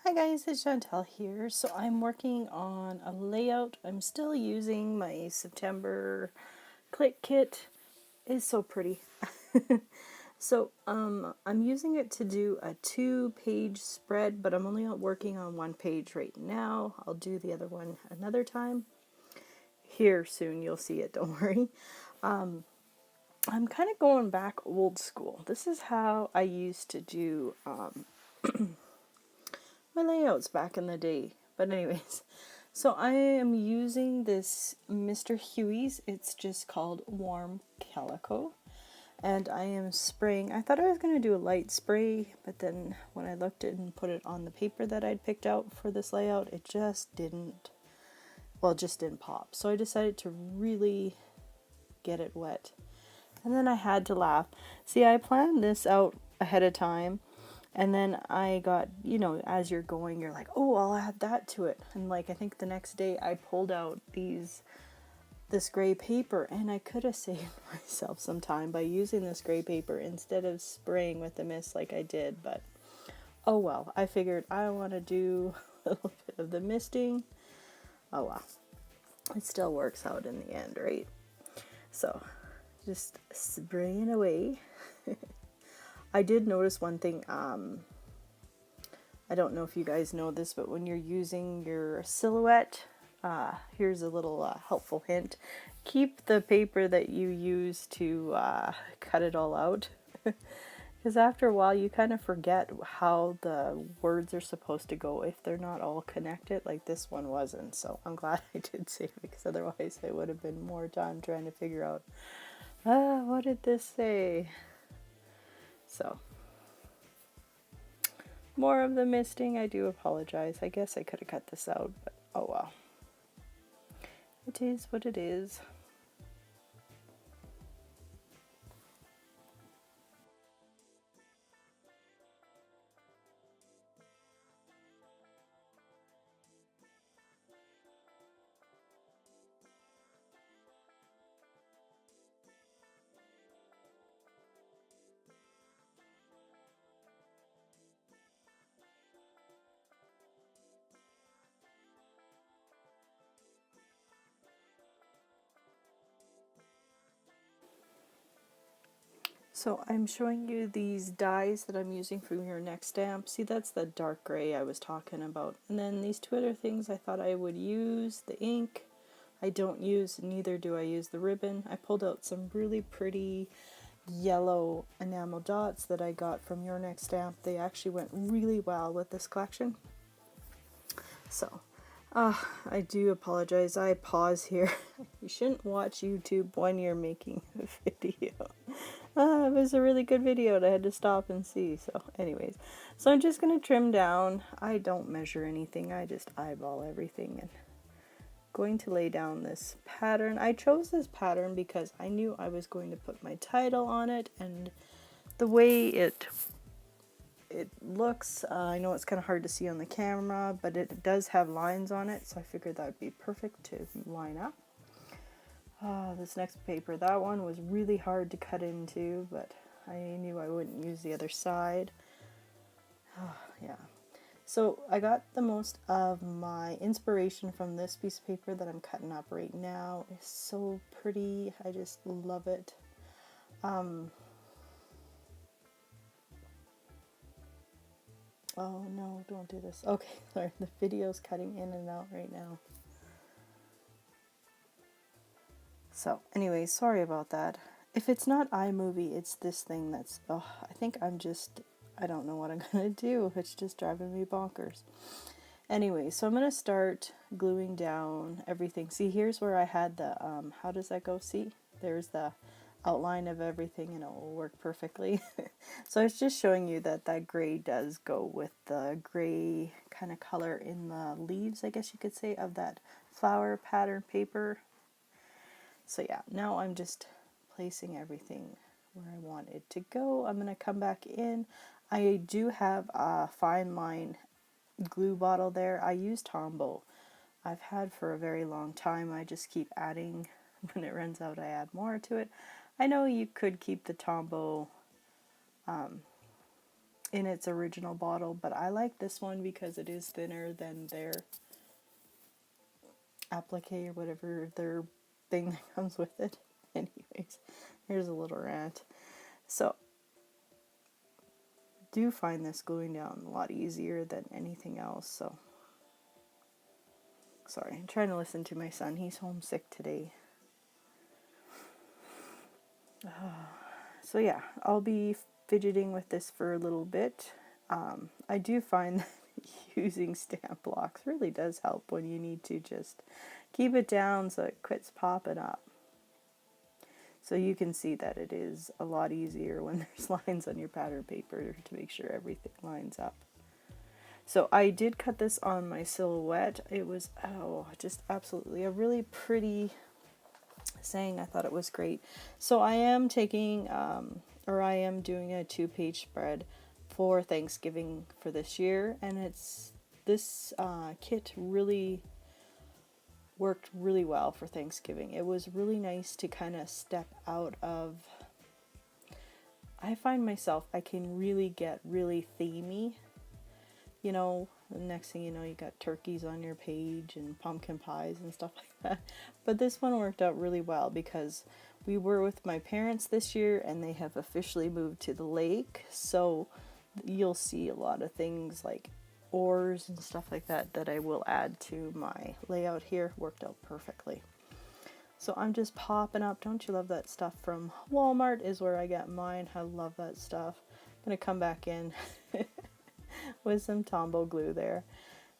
Hi guys, it's Shantele here. So I'm working on a layout. I'm still using my September click kit. It's so pretty. I'm using it to do a 2-page spread, but I'm only working on 1 page right now. I'll do the other one another time. Here soon, you'll see it, don't worry. I'm kind of going back old school. This is how I used to do my layouts back in the day. But anyways, so I am using this Mr. Huey's. It's just called Warm Calico. And I am spraying. I thought I was going to do a light spray, but then when I looked at and put it on the paper that I'd picked out for this layout, it just didn't, well, it just didn't pop. So I decided to really get it wet. And then I had to laugh. See, I planned this out ahead of time. And then I got, as you're going, you're like, oh, I'll add that to it. And like, I think the next day I pulled out this gray paper, and I could have saved myself some time by using this gray paper instead of spraying with the mist like I did. But oh well, I figured I want to do a little bit of the misting. Oh well, it still works out in the end, right? So just spraying away. I did notice one thing. I don't know if you guys know this, but when you're using your silhouette, here's a little helpful hint. Keep the paper that you use to cut it all out. Because after a while, you kind of forget how the words are supposed to go if they're not all connected, like this one wasn't. So I'm glad I did save it, because otherwise it would have been more time trying to figure out, what did this say? So, more of the misting. I do apologize. I guess I could have cut this out, but oh well. It is what it is. So I'm showing you these dyes that I'm using for your next stamp. See, that's the dark gray I was talking about. And then these two other things I thought I would use. The ink I don't use, neither do I use the ribbon. I pulled out some really pretty yellow enamel dots that I got from your next stamp. They actually went really well with this collection. So, I do apologize. I pause here. You shouldn't watch YouTube when you're making a video. It was a really good video and I had to stop and see. So anyways, so I'm just going to trim down. I don't measure anything. I just eyeball everything and going to lay down this pattern. I chose this pattern because I knew I was going to put my title on it, and the way it looks, I know it's kind of hard to see on the camera, but it does have lines on it, so I figured that would be perfect to line up. This next paper, that one was really hard to cut into, but I knew I wouldn't use the other side. Yeah. So I got the most of my inspiration from this piece of paper that I'm cutting up right now. It's so pretty. I just love it. Oh no, don't do this. Okay, sorry, the video's cutting in and out right now. So anyway, sorry about that. If it's not iMovie, it's this thing that's, I think I don't know what I'm gonna do. It's just driving me bonkers. Anyway, so I'm gonna start gluing down everything. See, here's where I had the, how does that go? See, there's the outline of everything and it will work perfectly. So it's just showing you that that gray does go with the gray kind of color in the leaves, I guess you could say, of that flower pattern paper. So yeah, now I'm just placing everything where I want it to go. I'm going to come back in. I do have a fine line glue bottle there. I use Tombow. I've had for a very long time. I just keep adding. When it runs out, I add more to it. I know you could keep the Tombow in its original bottle, but I like this one because it is thinner than their applique or whatever their thing that comes with it. Anyways, here's a little rant. So, do find this gluing down a lot easier than anything else. So, sorry, I'm trying to listen to my son. He's homesick today. So yeah, I'll be fidgeting with this for a little bit. I do find that using stamp blocks really does help when you need to just keep it down so it quits popping up. So you can see that it is a lot easier when there's lines on your pattern paper to make sure everything lines up. So I did cut this on my silhouette. It was, just absolutely a really pretty saying. I thought it was great. So I am taking, I am doing a 2-page spread for Thanksgiving for this year, and this kit really worked really well for Thanksgiving. It was really nice to kind of step out of, I find myself, I can really get really themey. You know, the next thing you know, you got turkeys on your page and pumpkin pies and stuff like that. But this one worked out really well because we were with my parents this year and they have officially moved to the lake. So you'll see a lot of things like oars and stuff like that that I will add to my layout here. Worked out perfectly. So I'm just popping up. Don't you love that stuff from Walmart is where I got mine. I love that stuff. I'm going to come back in with some Tombow glue there.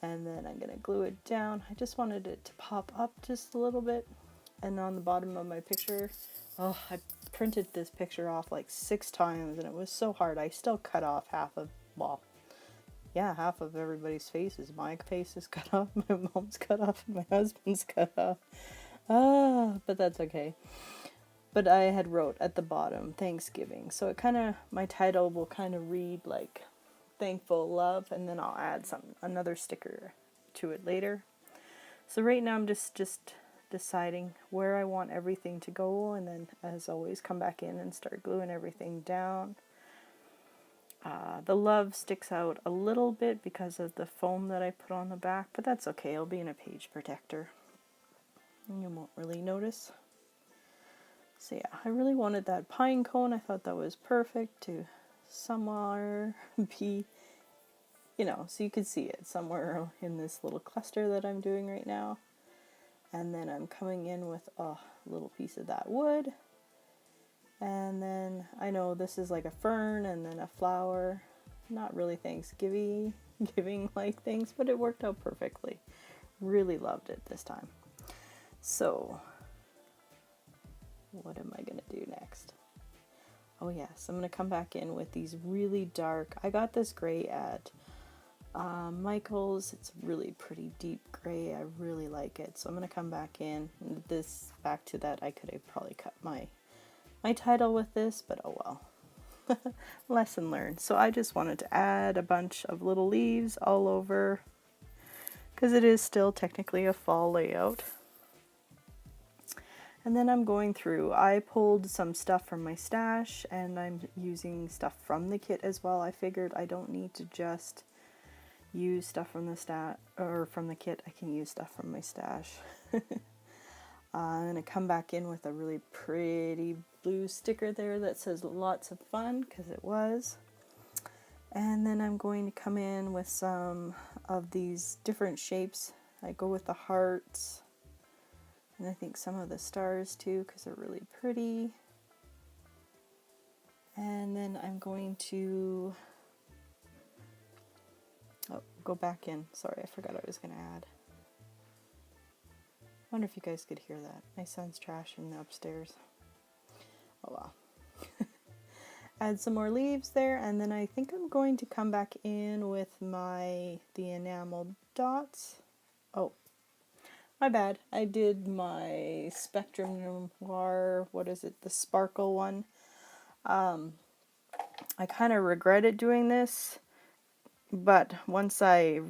And then I'm going to glue it down. I just wanted it to pop up just a little bit. And on the bottom of my picture, I printed this picture off like 6 times and it was so hard. I still cut off half of everybody's faces. My face is cut off, my mom's cut off, and my husband's cut off. But that's okay. But I had wrote at the bottom, Thanksgiving. So it kind of, my title will kind of read like Thankful Love, and then I'll add another sticker to it later. So right now I'm just deciding where I want everything to go, and then as always come back in and start gluing everything down. The love sticks out a little bit because of the foam that I put on the back, but that's okay. It'll be in a page protector and you won't really notice. So yeah, I really wanted that pine cone. I thought that was perfect to somewhere be, so you could see it somewhere in this little cluster that I'm doing right now. And then I'm coming in with a little piece of that wood. And then I know this is like a fern and then a flower. Not really Thanksgiving like things, but it worked out perfectly. Really loved it this time. So, what am I going to do next? Oh yes, I'm going to come back in with these really dark. I got this gray at Michael's. It's really pretty deep gray. I really like it. So I'm going to come back in. Back to that, I could have probably cut my title with this, but oh well. Lesson learned. So I just wanted to add a bunch of little leaves all over because it is still technically a fall layout. And then I'm going through, I pulled some stuff from my stash and I'm using stuff from the kit as well. I figured I don't need to just use stuff from the kit. I can use stuff from my stash. I'm going to come back in with a really pretty blue sticker there that says lots of fun, because it was. And then I'm going to come in with some of these different shapes. I go with the hearts, and I think some of the stars too, because they're really pretty. And then I'm going to go back in. Sorry, I forgot I was going to add. I wonder if you guys could hear that. My son's trashing the upstairs. Oh well. Add some more leaves there, and then I think I'm going to come back in with the enamel dots. Oh, my bad. I did my Spectrum Noir, the sparkle one. I kind of regretted doing this, but once I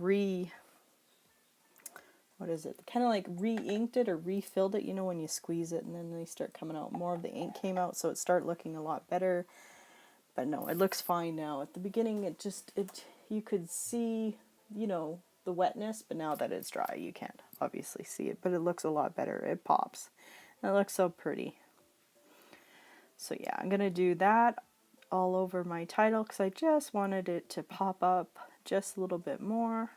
kind of like re-inked it or refilled it, when you squeeze it and then they start coming out, more of the ink came out, so it started looking a lot better. But no, it looks fine now. At the beginning, you could see, you know, the wetness, but now that it's dry, you can't obviously see it, but it looks a lot better. It pops. And it looks so pretty. So yeah, I'm going to do that all over my title because I just wanted it to pop up just a little bit more.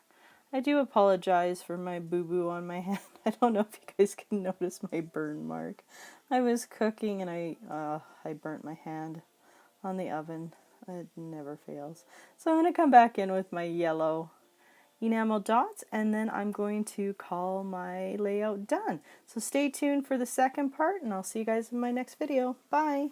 I do apologize for my boo-boo on my hand. I don't know if you guys can notice my burn mark. I was cooking and I burnt my hand on the oven. It never fails. So I'm going to come back in with my yellow enamel dots, and then I'm going to call my layout done. So stay tuned for the second part, and I'll see you guys in my next video. Bye!